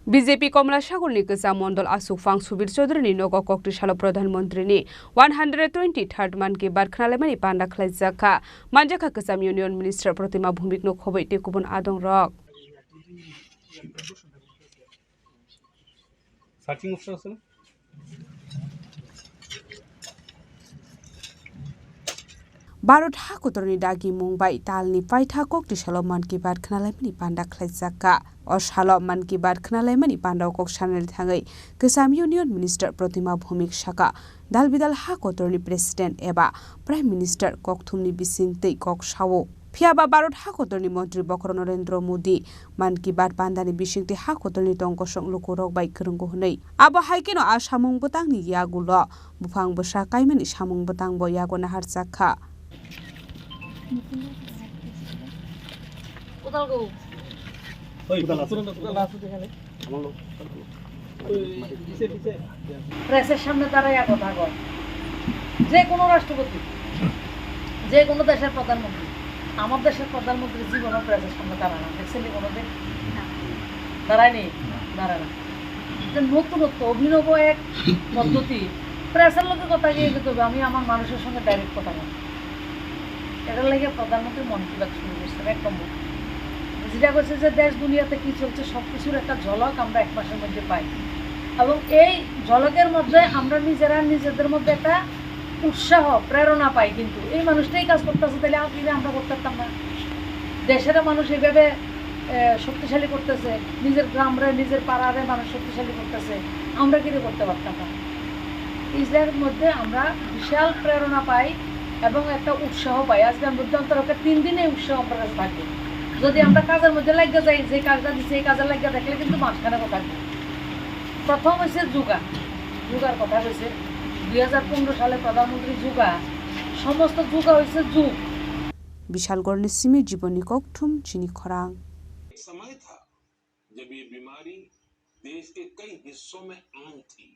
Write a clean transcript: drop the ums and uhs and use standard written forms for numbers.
BJP কমলা সাগরনি গোজা মন্ডল আসুকফাং সুবীর চৌধুরীনি নগ ককটিশাল প্রধানমন্ত্রীনি 123rd মান কি बात खनालायमानि पान्दा खलायजाखा मानजाखा गोजाम इउनियन मिनिस्टार प्रतिमा भूमिकनो खबै टेकुबन आदं रक সার্চিং অপশন আছে না भारत हाकुतरनि दागि मुंबाई तालनि पाइथा ककटिशाल मान की बात खनालायमानि पान्दा खलायजाखा अशाल मान की बात खनालायमानि पान्दा कक सानल थाङै गोजाम इउनियन मिनिस्टार प्रतिमा भूमिक साका दालबिदाल हाकुतरनि प्रेसिडेंट एबा प्राइम मिनिस्टार ककथुमनि बिसिंतै कक सावो फियाबा भारत हाकुतरनि मंत्री बकर नरेंद्र मोदी मान की बात पान्दानि बिसिंतै हाकुतरनि तंकसं लुकुरक बाय गोरोंगो हनै आबो हाइकेनो आ सामुं बतांनि यागुल बुफां बसा कायमानि सामुं बतां ब यागो नाहार जाखा প্রেসের সামনে দাঁড়াইয়া কথা কয় যে কোনো রাষ্ট্রপতি যে কোনো দেশের প্রধানমন্ত্রী আমার দেশের প্রধানমন্ত্রী জীবন প্রেসের সামনে দাঁড়ায় না দেখছেন কোনোদিন দাঁড়ায়নি দাঁড়ায় না নতুনত্ব অভিনব এক পদ্ধতি প্রেসের লোকের কথা গিয়ে যেতে হবে আমি আমার মানুষের সঙ্গে ডাইরেক্ট কথা বলি এটার লাগে প্রধানমন্ত্রী মন কি বাত শুরু করছে এক নম্বর যেটা করছে যে দেশ দুনিয়াতে কি চলছে সব কিছুর একটা ঝলক আমরা এক মাসের মধ্যে পাই এবং এই ঝলকের মধ্যে আমরা নিজেরা নিজেদের মধ্যে একটা উৎসাহ প্রেরণা পাই কিন্তু এই মানুষটাই কাজ করতেছে তাহলে আমরা করতে পারতাম না দেশের মানুষ এইভাবে শক্তিশালী করতেছে নিজের গ্রামরে নিজের পাড়ারে মানুষ শক্তিশালী করতেছে আমরা কিন্তু করতে পারতাম না ইসরায়েলের মধ্যে আমরা বিশাল প্রেরণা পাই এবং একটা উৎসাহ পাই আজকে মধ্যে অন্তরকে 3 দিনে উৎসাহ আমরা কাছে থাকবে যদি আমরা কাজের মধ্যে লাগিয়ে যাই যে কাজটা দিচ্ছে এই কাজে লাগিয়ে দেখলে কিন্তু মাঝখানে কথা প্রথম হয়েছে যুগার কথা হয়েছে 2015 সালে প্রধানমন্ত্রী যুগা সমস্ত যুগা হয়েছে যুগ विशालगढ़ सिमी जीवनी ककथुम चिनी खरांग समय था जब ये बीमारी देश के कई हिस्सों में आम थी